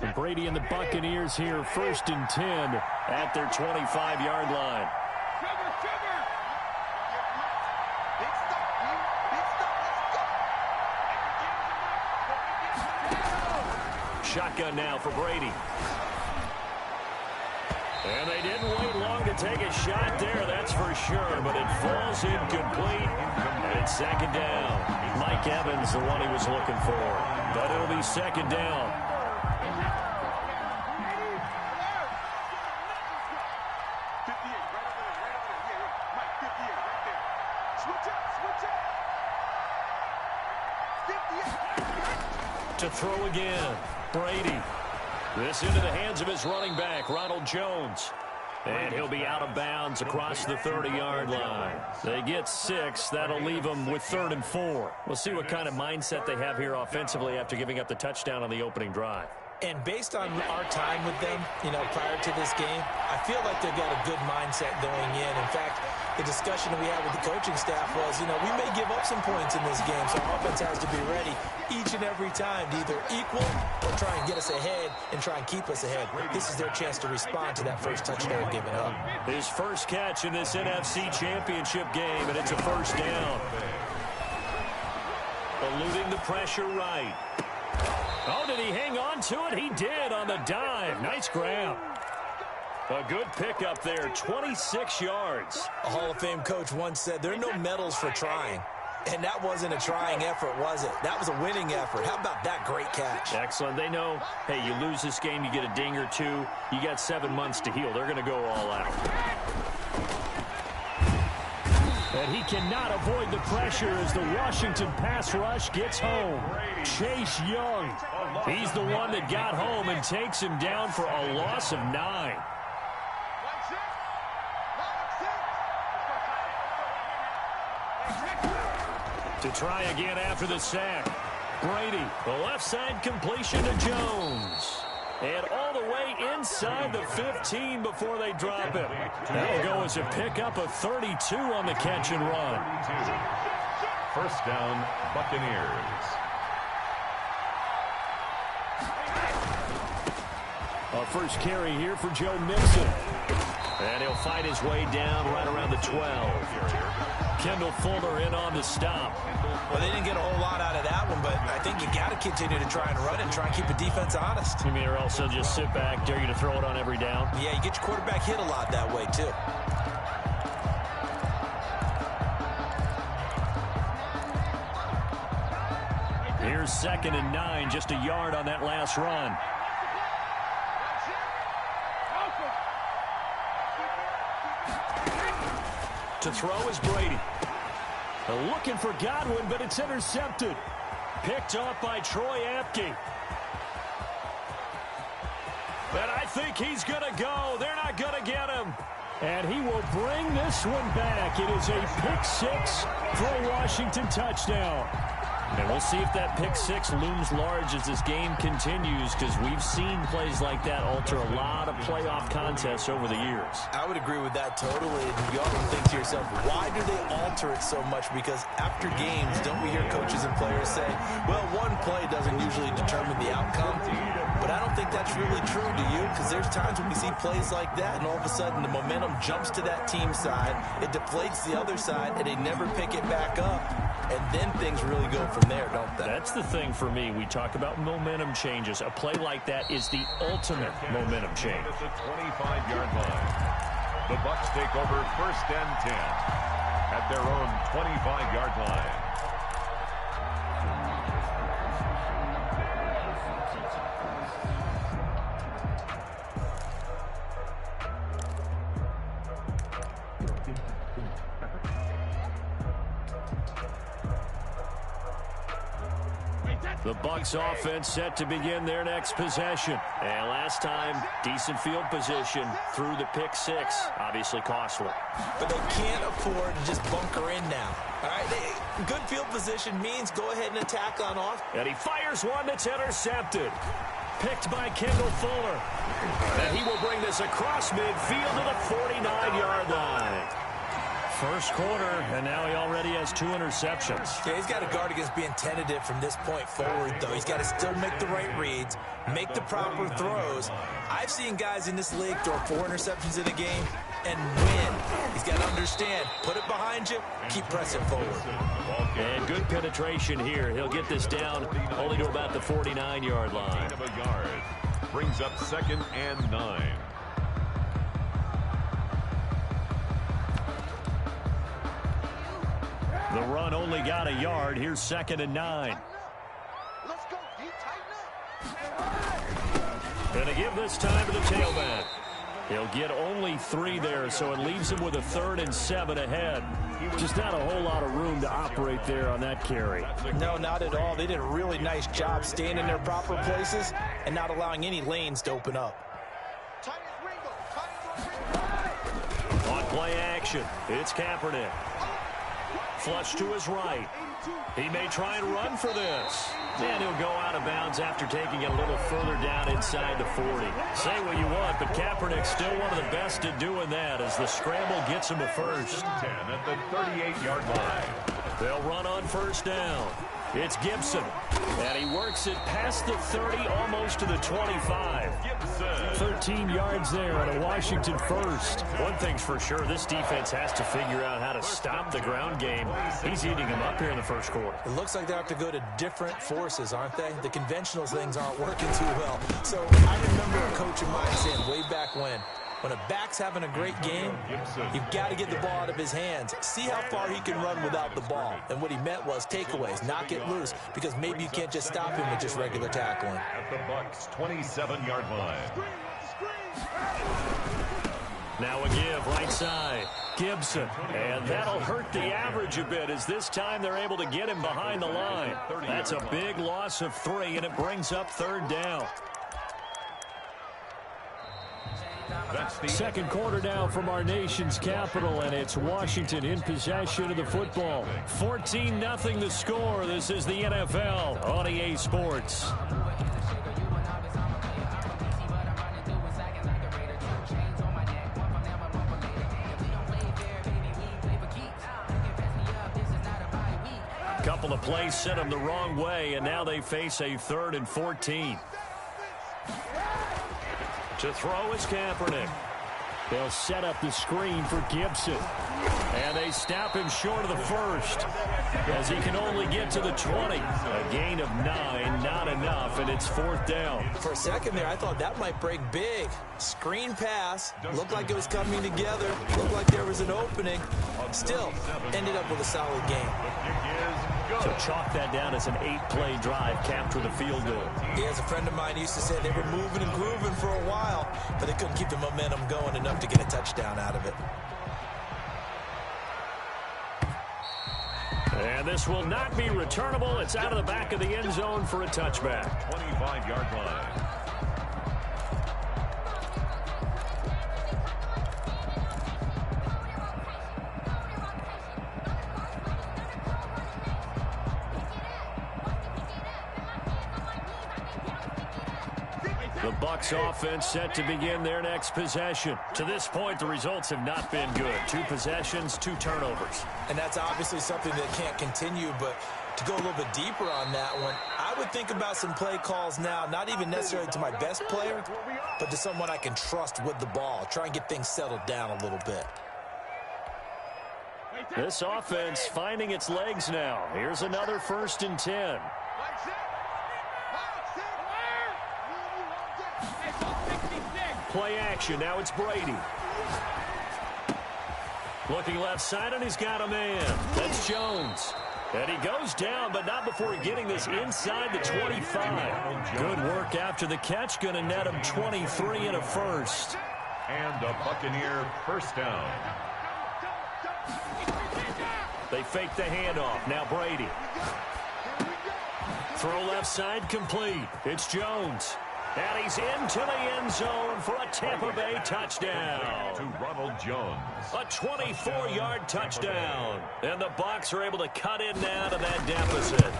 And Brady and the Buccaneers here, 1st and 10 at their 25-yard line. Shotgun now for Brady. And they didn't wait long to take a shot there, that's for sure, but it falls incomplete, and it's 2nd down. Mike Evans, the one he was looking for, but it'll be 2nd down. To throw again, Brady. This into the hands of his running back, Ronald Jones. And he'll be out of bounds across the 30-yard line. They get 6. That'll leave them with 3rd and 4. We'll see what kind of mindset they have here offensively after giving up the touchdown on the opening drive. And based on our time with them, prior to this game, I feel like they've got a good mindset going in. In fact, the discussion that we had with the coaching staff was, we may give up some points in this game, so our offense has to be ready each and every time to either equal or try and get us ahead and try and keep us ahead. This is their chance to respond to that first touchdown given up. His first catch in this NFC Championship game, and it's a 1st down. Eluding the pressure right. Oh, did he hang on to it? He did on the dive. Nice grab. A good pickup there, 26 yards. A Hall of Fame coach once said, there are no medals for trying. And that wasn't a trying effort, was it? That was a winning effort. How about that great catch? Excellent. They know, hey, you lose this game, you get a ding or two. You got 7 months to heal. They're going to go all out. And he cannot avoid the pressure as the Washington pass rush gets home. Chase Young, he's the one that got home and takes him down for a loss of 9. To try again after the sack. Brady, the left side completion to Jones. And all the way inside the 15 before they drop it. That'll go as a pickup of 32 on the catch and run. 1st down, Buccaneers. A first carry here for Joe Mixon. And he'll fight his way down right around the 12. Kendall Fuller in on the stop. Well, they didn't get a whole lot out of that one, but I think you got to continue to try and run it and try and keep the defense honest. You mean, or also just sit back, dare you to throw it on every down? Yeah, you get your quarterback hit a lot that way, too. Here's 2nd and 9, just a yard on that last run. To throw is Brady. Looking for Godwin, but it's intercepted. Picked off by Troy Apke. And I think he's going to go. They're not going to get him. And he will bring this one back. It is a pick 6 for a Washington touchdown. And we'll see if that pick 6 looms large as this game continues, because we've seen plays like that alter a lot of playoff contests over the years. I would agree with that totally. And you often think to yourself, why do they alter it so much? Because after games, don't we hear coaches and players say, well, one play doesn't usually determine the outcome? But I don't think that's really true, do you? Because there's times when we see plays like that, and all of a sudden the momentum jumps to that team side, it deflates the other side, and they never pick it back up. And then things really go from there, don't they? That's the thing for me. We talk about momentum changes. A play like that is the ultimate momentum change. At the 25-yard line. The Bucs take over 1st and 10 at their own 25-yard line. The Bucs offense set to begin their next possession. And last time, decent field position through the pick 6. Obviously costly. But they can't afford to just bunker in now. All right, good field position means go ahead and attack on off. And he fires one that's intercepted. picked by Kendall Fuller. And he will bring this across midfield to the 49-yard line. First quarter, and now he already has 2 interceptions. Yeah, he's got to guard against being tentative from this point forward, though. He's got to still make the right reads, make the proper throws. I've seen guys in this league throw 4 interceptions in a game and win. He's got to understand, put it behind you, keep pressing forward. And good penetration here. He'll get this down only to about the 49-yard line. Brings up 2nd and 9. The run only got a yard. Here's 2nd and 9. Gonna give this time to the tailback. He'll get only 3 there, so it leaves him with a 3rd and 7 ahead. Just not a whole lot of room to operate there on that carry. No, not at all. They did a really nice job staying in their proper places and not allowing any lanes to open up. On play action, it's Kaepernick. Flush to his right. He may try and run for this. And he'll go out of bounds after taking it a little further down inside the 40. Say what you want, but Kaepernick's still one of the best at doing that as the scramble gets him a first. 10 at the 38-yard line. They'll run on first down. It's Gibson. And he works it past the 30, almost to the 25. 13 yards there on a Washington first. One thing's for sure, this defense has to figure out how to stop the ground game. He's eating him up here in the first quarter. It looks like they have to go to different forces, aren't they? The conventional things aren't working too well. So I remember a coach of mine saying way back when a back's having a great game, you've got to get the ball out of his hands. See how far he can run without the ball. And what he meant was takeaways, not get loose, because maybe you can't just stop him with just regular tackling. At the Bucs' 27-yard line. Now a give, right side. Gibson. And that'll hurt the average a bit as this time they're able to get him behind the line. That's a big loss of 3, and it brings up 3rd down. Second quarter now from our nation's capital, and it's Washington in possession of the football. 14-0 the score. This is the NFL on EA Sports. Couple of plays sent them the wrong way, and now they face a 3rd and 14. To throw is Kaepernick. They'll set up the screen for Gibson. And they stop him short of the first as he can only get to the 20. A gain of 9, not enough, and it's 4th down. For a second there, I thought that might break big. Screen pass. Looked like it was coming together. Looked like there was an opening. Still, ended up with a solid game. So chalk that down as an 8-play drive capped with a field goal. Yeah, as a friend of mine used to say, they were moving and grooving for a while, but they couldn't keep the momentum going enough to get a touchdown out of it. And this will not be returnable. It's out of the back of the end zone for a touchback. 25-yard line. The Bucs offense set to begin their next possession. To this point, the results have not been good. 2 possessions, 2 turnovers. And that's obviously something that can't continue, but to go a little bit deeper on that one, I would think about some play calls now, not even necessarily to my best player, but to someone I can trust with the ball. Try and get things settled down a little bit. This offense finding its legs now. Here's another 1st and 10. Play action. Now it's Brady. Looking left side, and he's got a man. That's Jones. And he goes down, but not before getting this inside the 25. Good work after the catch. Going to net him 23 and a first. And a Buccaneer first down. They fake the handoff. Now Brady. Throw left side complete. It's Jones. And he's into the end zone for a Tampa Bay touchdown. To Ronald Jones. A 24-yard touchdown. And the Bucs are able to cut in now to that deficit.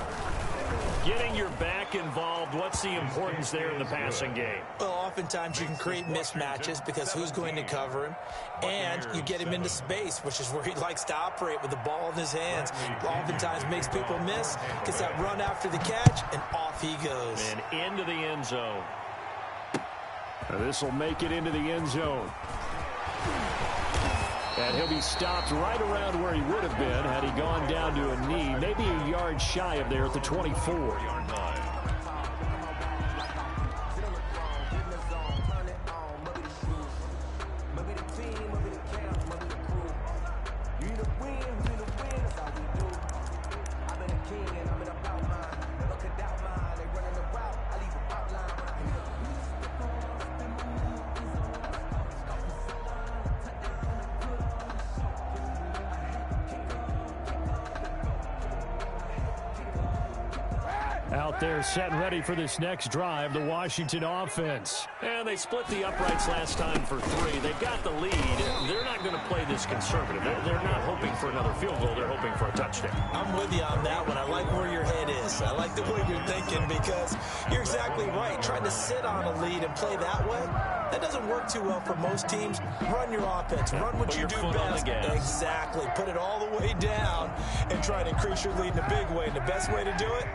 Getting your back involved, what's the importance there in the passing game? Well, oftentimes you can create mismatches because who's going to cover him, and you get him into space, which is where he likes to operate with the ball in his hands. Oftentimes makes people miss, gets that run after the catch, and off he goes. And into the end zone. This will make it into the end zone. And he'll be stopped right around where he would have been had he gone down to a knee, maybe a yard shy of there at the 24-yard line. Out there set and ready for this next drive, the Washington offense. And they split the uprights last time for 3. They've got the lead. They're not going to play this conservative. They're not hoping for another field goal. They're hoping for a touchdown. I'm with you on that one. I like where your head is. I like the way you're thinking because you're exactly right. Trying to sit on a lead and play that way, that doesn't work too well for most teams. Run your offense. Run what you do best. Exactly. Put it all the way down and try to increase your lead in a big way. And the best way to do it,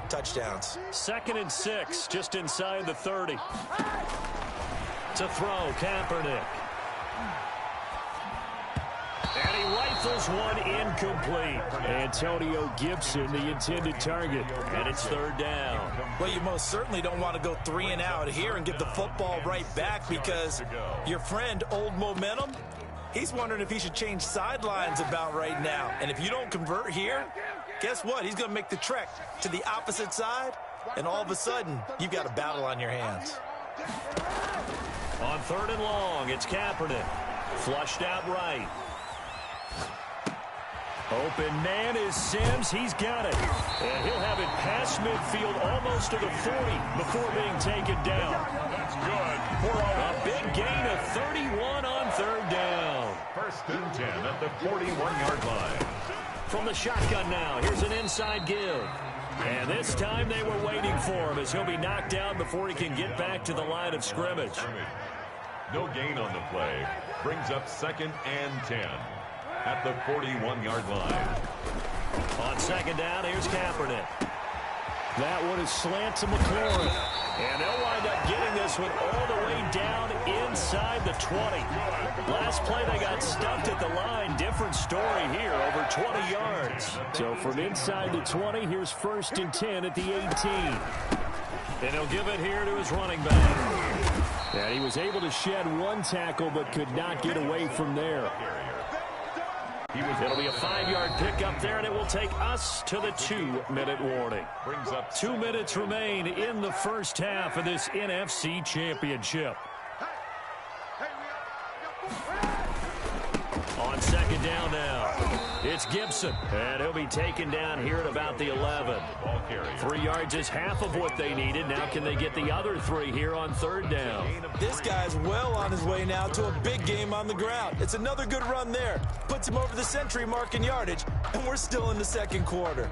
touchdowns. 2nd and 6, just inside the 30. To throw, Kaepernick. And he rifles one incomplete. Antonio Gibson, the intended target. And it's 3rd down. Well, you most certainly don't want to go 3 and out here and give the football right back because your friend, Old Momentum, he's wondering if he should change sidelines about right now. And if you don't convert here, guess what? He's going to make the trek to the opposite side, and all of a sudden, you've got a battle on your hands. On 3rd and long, it's Kaepernick. Flushed out right. Open man is Sims. He's got it. And he'll have it past midfield almost to the 40 before being taken down. That's good. A big gain of 31 on 3rd down. 1st and 10 at the 41-yard line. From the shotgun now, here's an inside give. And this time they were waiting for him as he'll be knocked down before he can get back to the line of scrimmage. No gain on the play. Brings up 2nd and 10 at the 41-yard line. On 2nd down, here's Kaepernick. That one is slant to McLaurin. And they'll wind up getting this one all the way down inside the 20. Last play, they got stuffed at the line. Different story here, over 20 yards. So from inside the 20, here's 1st and 10 at the 18. And he'll give it here to his running back. And he was able to shed one tackle, but could not get away from there. It'll be a 5-yard pickup there, and it will take us to the 2-minute warning. Brings up 2 minutes remain in the first half of this NFC Championship. On 2nd down now, it's Gibson, and he'll be taken down here at about the 11. 3 yards is half of what they needed. Now can they get the other 3 here on 3rd down? This guy's well on his way now to a big game on the ground. It's another good run there. Puts him over the century mark in yardage, and we're still in the 2nd quarter.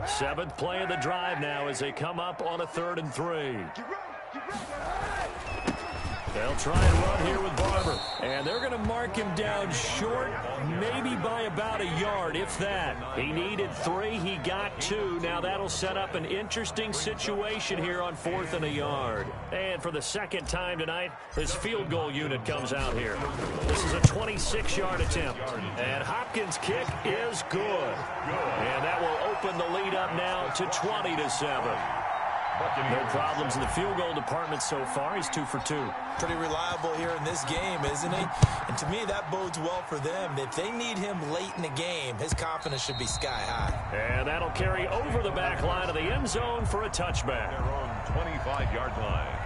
Seventh play of the drive now as they come up on a 3rd and 3. They'll try and run here with Barber. And they're going to mark him down short, maybe by about a yard, if that. He needed 3. He got 2. Now that'll set up an interesting situation here on 4th and a yard. And for the 2nd time tonight, his field goal unit comes out here. This is a 26-yard attempt. And Hopkins' kick is good. And that will open the lead up now to 20-7. No problems in the field goal department so far. He's 2 for 2. Pretty reliable here in this game, isn't he? And to me, that bodes well for them. If they need him late in the game, his confidence should be sky high. And that'll carry over the back line of the end zone for a touchback. Their own 25-yard line.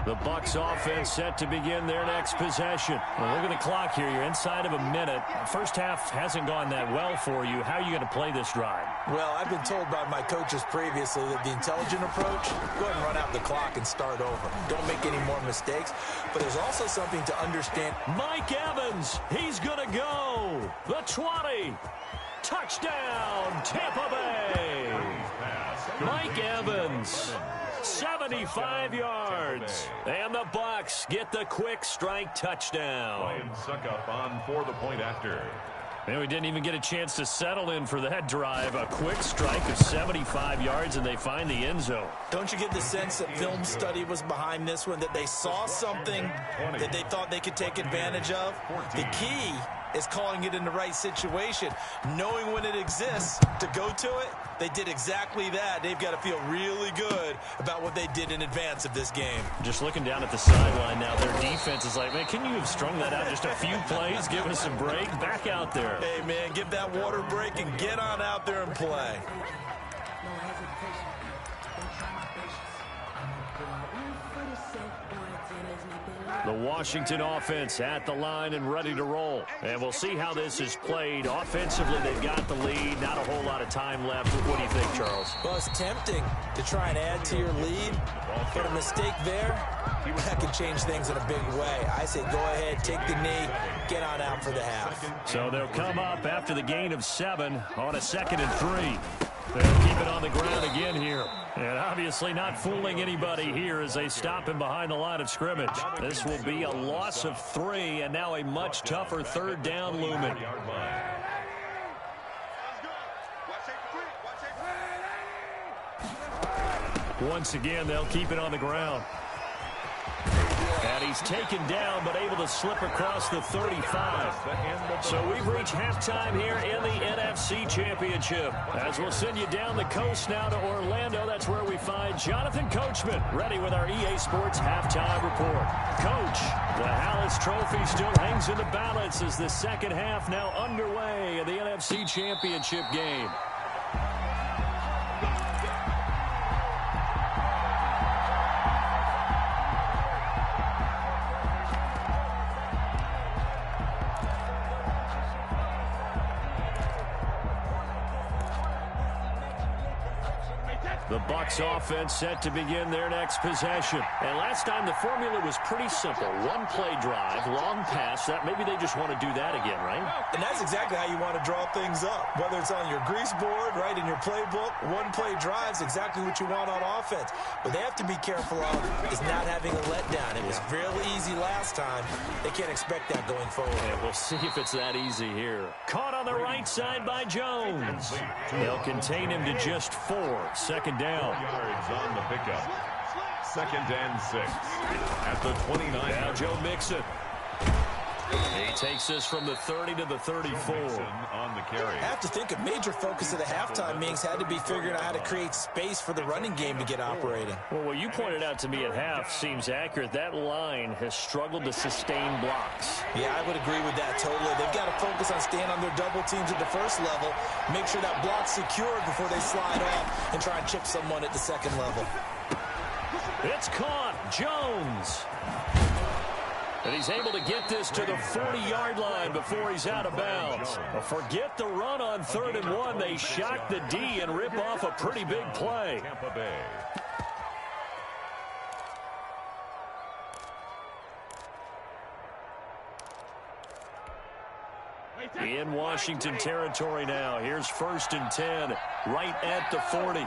The Bucs offense set to begin their next possession. Well, look at the clock here. You're inside of a minute. First half hasn't gone that well for you. How are you going to play this drive? Well, I've been told by my coaches previously that the intelligent approach, go ahead and run out the clock and start over. Don't make any more mistakes. But there's also something to understand. Mike Evans, he's going to go. The 20. Touchdown, Tampa Bay. Mike Evans, 75 yards. And the Bucs get the quick strike touchdown. Ryan Suckup on for the point after. And we didn't even get a chance to settle in for that drive. A quick strike of 75 yards, and they find the end zone. Don't you get the sense that film study was behind this one, that they saw something that they thought they could take advantage of? The key is calling it in the right situation, knowing when it exists to go to it. They did exactly that. They've got to feel really good about what they did in advance of this game. Just looking down at the sideline now, their defense is like, man, can you have strung that out just a few plays? Give us a break. Back out there. Hey, man, give that water break and get on out there and play. The Washington offense at the line and ready to roll. And we'll see how this is played. Offensively, they've got the lead. Not a whole lot of time left. What do you think, Charles? Well, it's tempting to try and add to your lead. But a mistake there, that can change things in a big way. I say go ahead, take the knee, get on out for the half. So they'll come up after the gain of 7 on a 2nd and 3. They'll keep it on the ground again here. And obviously not fooling anybody here as they stop him behind the line of scrimmage. This will be a loss of 3, and now a much tougher 3rd down looming. Once again, they'll keep it on the ground. And he's taken down, but able to slip across the 35. So we've reached halftime here in the NFC Championship. As we'll send you down the coast now to Orlando, that's where we find Jonathan Coachman, ready with our EA Sports halftime report. Coach, the Hallis Trophy still hangs in the balance as the second half now underway in the NFC Championship game. The Bucs offense set to begin their next possession. And last time the formula was pretty simple. One play drive, long pass. That maybe they just want to do that again, right? And that's exactly how you want to draw things up. Whether it's on your grease board, right, in your playbook, one play drive is exactly what you want on offense. But they have to be careful of is not having a letdown. It was real easy last time. They can't expect that going forward. And we'll see if it's that easy here. Caught on the right side by Jones. They'll contain him to just 4. Second down. Yards on the pickup. 2nd and 6 at the 29. Now Joe Mixon. He takes this from the 30 to the 34. On the carry. I have to think a major focus of the halftime meetings had to be figuring out how to create space for the running game to get operating. Well, what you pointed out to me at half seems accurate. That line has struggled to sustain blocks. Yeah, I would agree with that totally. They've got to focus on staying on their double teams at the first level, make sure that block's secured before they slide off and try and chip someone at the second level. It's caught. Jones. And he's able to get this to the 40-yard line before he's out of bounds. Well, forget the run on 3rd and 1. They shock the D and rip off a pretty big play. Tampa Bay. In Washington territory now. Here's 1st and 10, right at the 40.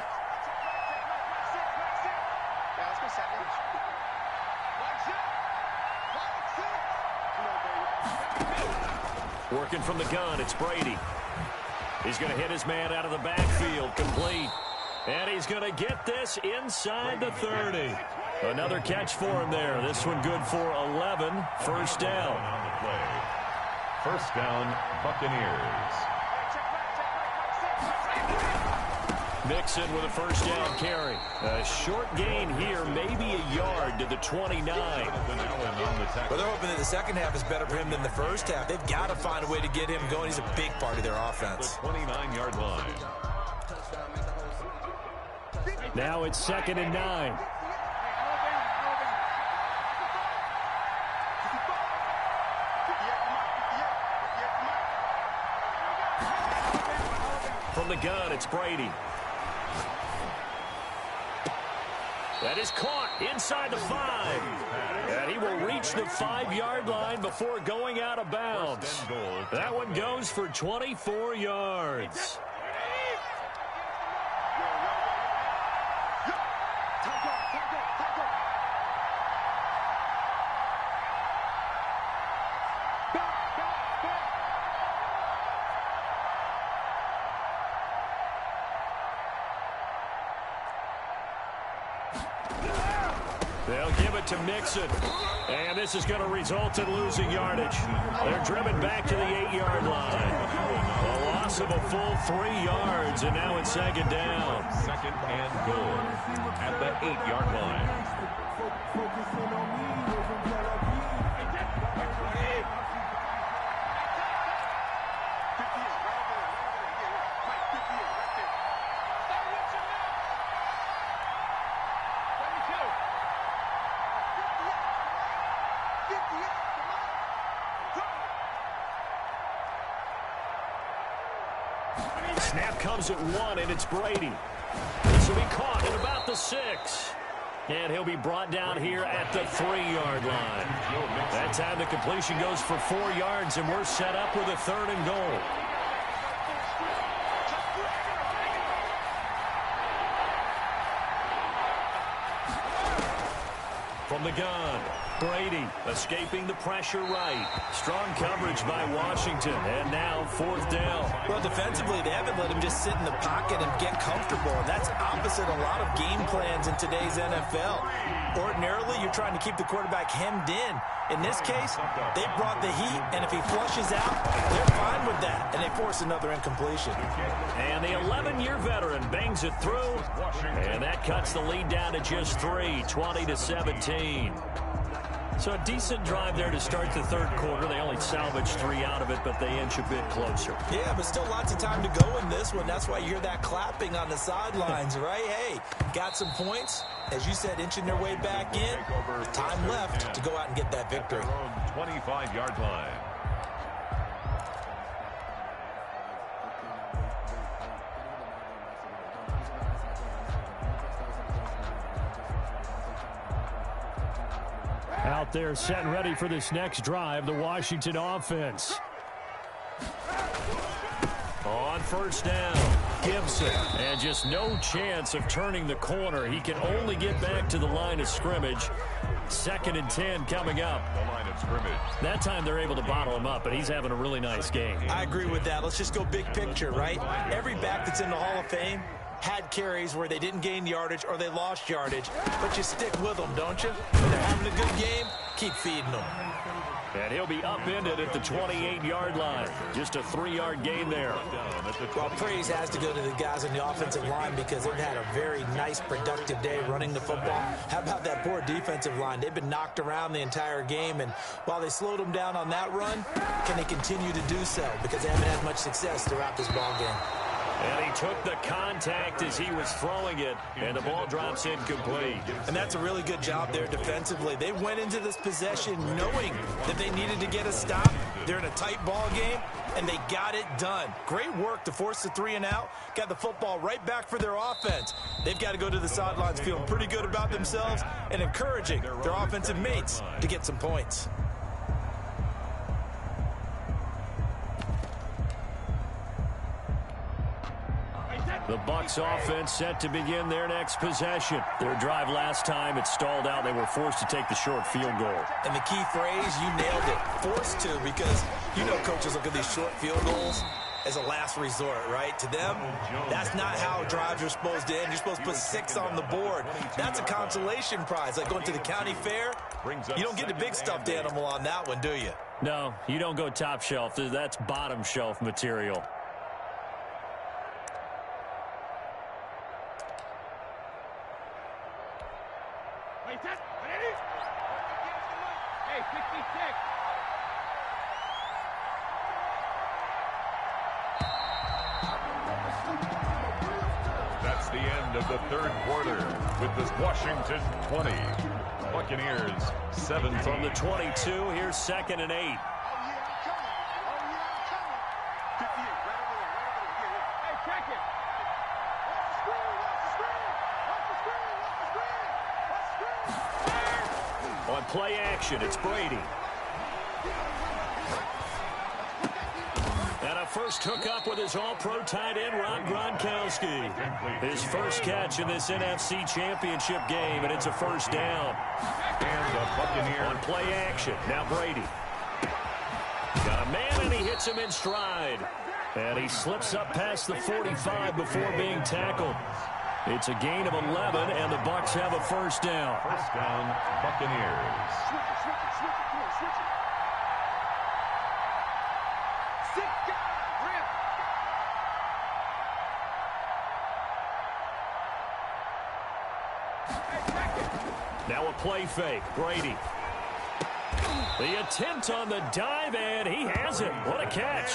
Working from the gun, it's Brady. He's going to hit his man out of the backfield, complete. And he's going to get this inside the 30. Another catch for him there. This one good for 11. 1st down. On the play. 1st down, Buccaneers. Mixon with a 1st down carry. A short gain here, maybe a yard to the 29. Well, they're hoping that the second half is better for him than the first half. They've got to find a way to get him going. He's a big part of their offense. The 29-yard line. Now it's 2nd and 9. the gun, it's Brady. That is caught inside the 5. And he will reach the 5-yard line before going out of bounds. That one goes for 24 yards. They'll give it to Mixon. And this is going to result in losing yardage. They're driven back to the 8-yard line. A loss of a full 3 yards, and now it's second down. Second and goal at the 8-yard line. Snap comes at 1, and it's Brady. This will be caught at about the 6. And he'll be brought down here at the 3-yard line. That time the completion goes for 4 yards, and we're set up with a 3rd and goal. From the gun, Brady escaping the pressure right. Strong coverage by Washington, and now 4th down. Well, defensively, they haven't let him just sit in the pocket and get comfortable. And that's opposite a lot of game plans in today's NFL. Ordinarily, you're trying to keep the quarterback hemmed in. In this case, they brought the heat, and if he flushes out, they're fine with that. And they force another incompletion. And the 11-year veteran bangs it through, and that cuts the lead down to just 3, 20-17. So a decent drive there to start the 3rd quarter. They only salvaged 3 out of it, but they inch a bit closer. Yeah, but still lots of time to go in this one. That's why you hear that clapping on the sidelines, right? Hey, got some points. As you said, inching their way back in. Time left to go out and get that victory. 25-yard line. Out there set and ready for this next drive, the Washington offense. On 1st down, Gibson. And just no chance of turning the corner. He can only get back to the line of scrimmage. 2nd and 10 coming up. The line of scrimmage. That time they're able to bottle him up, but he's having a really nice game. I agree with that. Let's just go big picture, right? Every back that's in the Hall of Fame had carries where they didn't gain yardage or they lost yardage, but you stick with them, don't you? When they're having a good game, keep feeding them. And he'll be upended at the 28-yard line. Just a 3-yard gain there. Well, praise has to go to the guys on the offensive line because they've had a very nice, productive day running the football. How about that poor defensive line? They've been knocked around the entire game, and while they slowed them down on that run, can they continue to do so? Because they haven't had much success throughout this ball game. And he took the contact as he was throwing it, and the ball drops incomplete. And that's a really good job there defensively. They went into this possession knowing that they needed to get a stop. They're in a tight ball game, and they got it done. Great work to force the 3 and out. Got the football right back for their offense. They've got to go to the sidelines feeling pretty good about themselves and encouraging their offensive mates to get some points. The Bucs offense set to begin their next possession. Their drive last time, it stalled out. They were forced to take the short field goal. And the key phrase, you nailed it, forced to, because you know coaches look at these short field goals as a last resort, right? To them, that's not how drives are supposed to end. You're supposed to put 6 on the board. That's a consolation prize, like going to the county fair. You don't get the big stuffed animal on that one, do you? No, you don't go top shelf. That's bottom shelf material. That's the end of the 3rd quarter with this Washington 20. Buccaneers 7. From the 22, here's 2nd and 8. Hey, check it. play action. It's Brady. And a first hookup with his all-pro tight end, Rob Gronkowski. His first catch in this NFC Championship game, and it's a first down. And the Buccaneers on play action. Now Brady. Got a man, and he hits him in stride. And he slips up past the 45 before being tackled. It's a gain of 11, and the Bucs have a first down. First down, Buccaneers. Now a play fake. Brady. The attempt on the dive, and he has it. What a catch.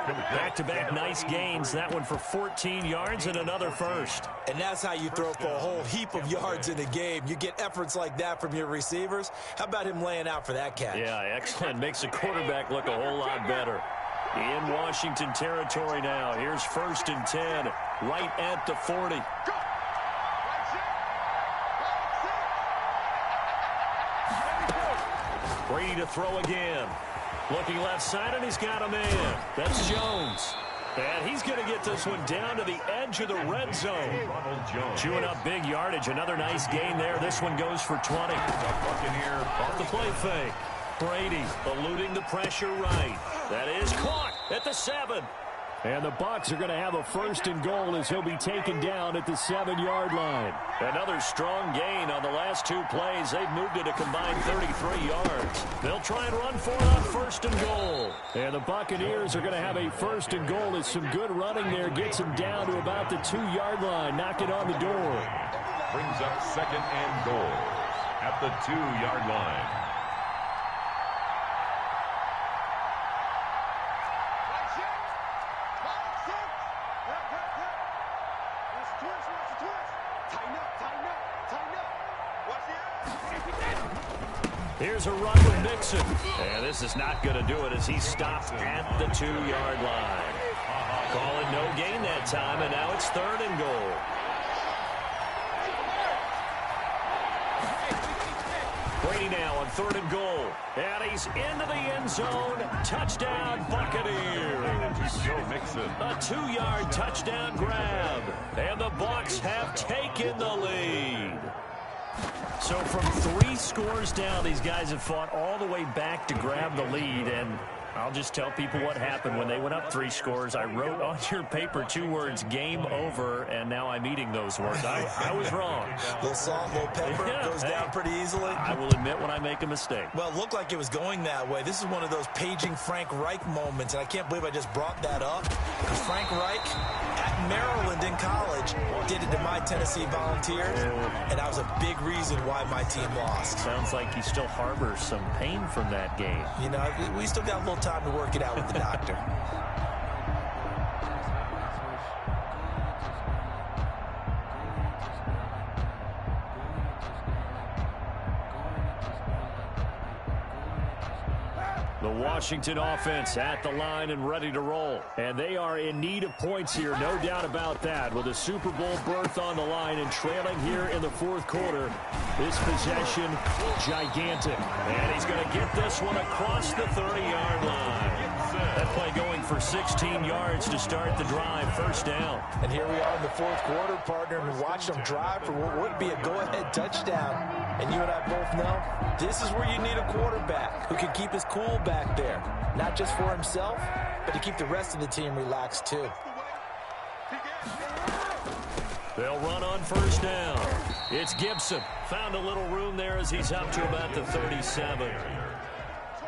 Back-to-back nice gains. That one for 14 yards and another first. And that's how you throw for a whole heap of yards in a game. You get efforts like that from your receivers. How about him laying out for that catch? Yeah, excellent. Makes the quarterback look a whole lot better. In Washington territory now. Here's 1st and 10, right at the 40. Brady to throw again. Looking left side, and he's got a man. That's Jones. And he's going to get this one down to the edge of the red zone. Chewing up big yardage. Another nice gain there. This one goes for 20. Off the play fake. Brady eluding the pressure right. That is caught at the 7. And the Bucs are going to have a 1st and goal as he'll be taken down at the 7-yard line. Another strong gain on the last 2 plays. They've moved it a combined 33 yards. They'll try and run for it on 1st and goal. And the Buccaneers are going to have a 1st and goal as some good running there gets him down to about the 2-yard line. Knock it on the door. Brings up 2nd and goal at the 2-yard line. Here's a run with Mixon. And this is not going to do it as he stopped at the 2-yard line. Calling no gain that time, and now it's 3rd and goal. Brady now on 3rd and goal. And he's into the end zone. Touchdown, Buccaneers. Joe Mixon. A 2-yard touchdown grab. And the Bucs have taken the lead. So from 3 scores down, these guys have fought all the way back to grab the lead. And I'll just tell people what happened when they went up 3 scores. I wrote on your paper 2 words, game over, and now I'm eating those words. I was wrong. A little salt, a little pepper, goes down pretty easily. I will admit when I make a mistake. Well, it looked like it was going that way. This is one of those paging Frank Reich moments, and I can't believe I just brought that up. Because Frank Reich, at Maryland in college, did it to my Tennessee Volunteers, and that was a big reason why my team lost. Sounds like he still harbors some pain from that game. You know, we still got a little time to work it out with the doctor. The Washington offense at the line and ready to roll. And they are in need of points here, no doubt about that. With a Super Bowl berth on the line and trailing here in the 4th quarter. This possession, gigantic. And he's going to get this one across the 30-yard line. That play going for 16 yards to start the drive. 1st down. And here we are in the 4th quarter, partner, and watch them drive for what would be a go-ahead touchdown. And you and I both know this is where you need a quarterback who can keep his cool back there. Not just for himself, but to keep the rest of the team relaxed too. They'll run on 1st down. It's Gibson. Found a little room there as he's up to about the 37.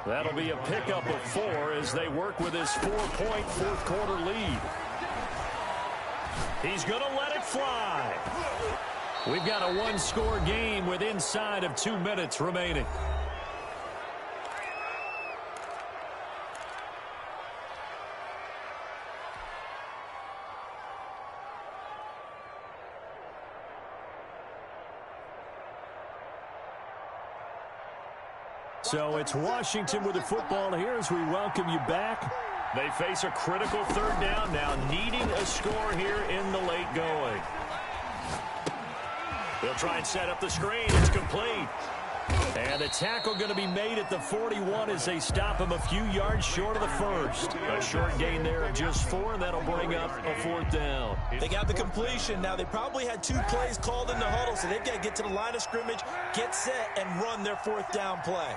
That'll be a pickup of 4 as they work with his 4-point 4th quarter lead. He's going to let it fly. We've got a 1-score game with inside of 2 minutes remaining. So it's Washington with the football here as we welcome you back. They face a critical 3rd down now, needing a score here in the late going. They'll try and set up the screen. It's complete. And the tackle going to be made at the 41 as they stop him a few yards short of the first. A short gain there of just 4, and that'll bring up a 4th down. They got the completion. Now, they probably had 2 plays called in the huddle, so they've got to get to the line of scrimmage, get set, and run their 4th down play.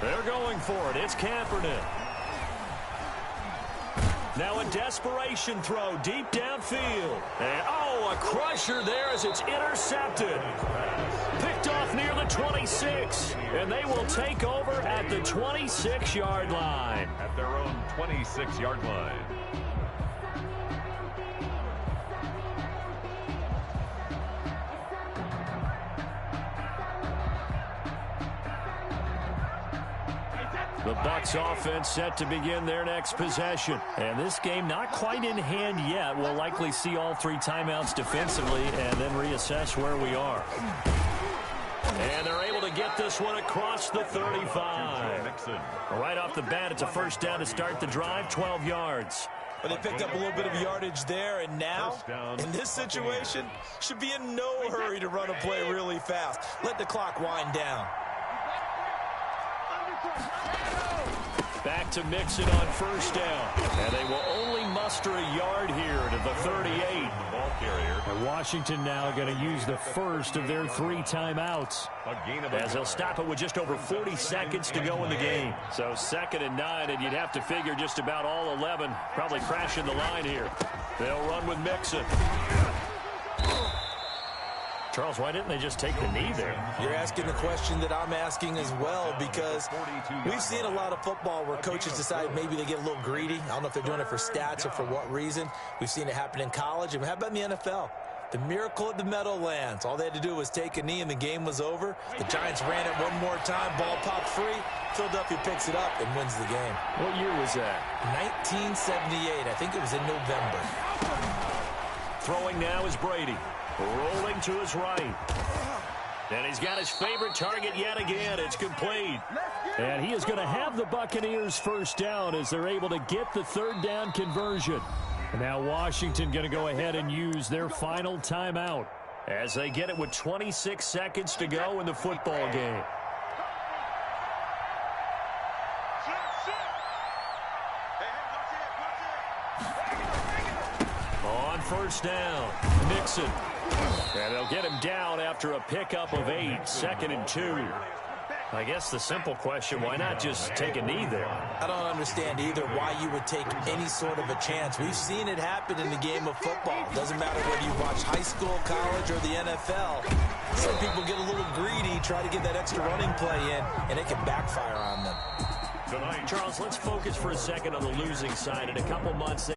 They're going for it. It's Kaepernick. Now a desperation throw deep downfield. And, a crusher there as it's intercepted. Picked off near the 26. And they will take over at the 26-yard line. At their own 26-yard line. The Bucs offense set to begin their next possession. And this game not quite in hand yet. We'll likely see all 3 timeouts defensively and then reassess where we are. And they're able to get this one across the 35. Right off the bat, it's a first down to start the drive, 12 yards. But they picked up a little bit of yardage there, and now, in this situation, should be in no hurry to run a play really fast. Let the clock wind down. Back to Mixon on first down. And they will only muster a yard here to the 38. The ball carrier. And Washington now going to use the first of their 3 timeouts. As they'll stop it with just over 40 seconds to go in the game. So 2nd and 9, and you'd have to figure just about all 11 probably crashing the line here. They'll run with Mixon. Charles, why didn't they just take the knee there? You're asking the question that I'm asking as well, because we've seen a lot of football where coaches decide maybe they get a little greedy. I don't know if they're doing it for stats or for what reason. We've seen it happen in college, and how about in the NFL? The miracle at the Meadowlands. All they had to do was take a knee, and the game was over. The Giants ran it one more time. Ball popped free. Philadelphia picks it up and wins the game. What year was that? 1978. I think it was in November. Throwing now is Brady. Rolling to his right. And he's got his favorite target yet again. It's complete. And he is going to have the Buccaneers first down as they're able to get the 3rd down conversion. And now Washington going to go ahead and use their final timeout as they get it with 26 seconds to go in the football game. On first down, Mixon. And they'll get him down after a pickup of 8, 2nd and 2. I guess the simple question, why not just take a knee there? I don't understand either why you would take any sort of a chance. We've seen it happen in the game of football. It doesn't matter whether you watch high school, college, or the NFL. Some people get a little greedy, try to get that extra running play in, and it can backfire on them. Charles, let's focus for a second on the losing side. In a couple months,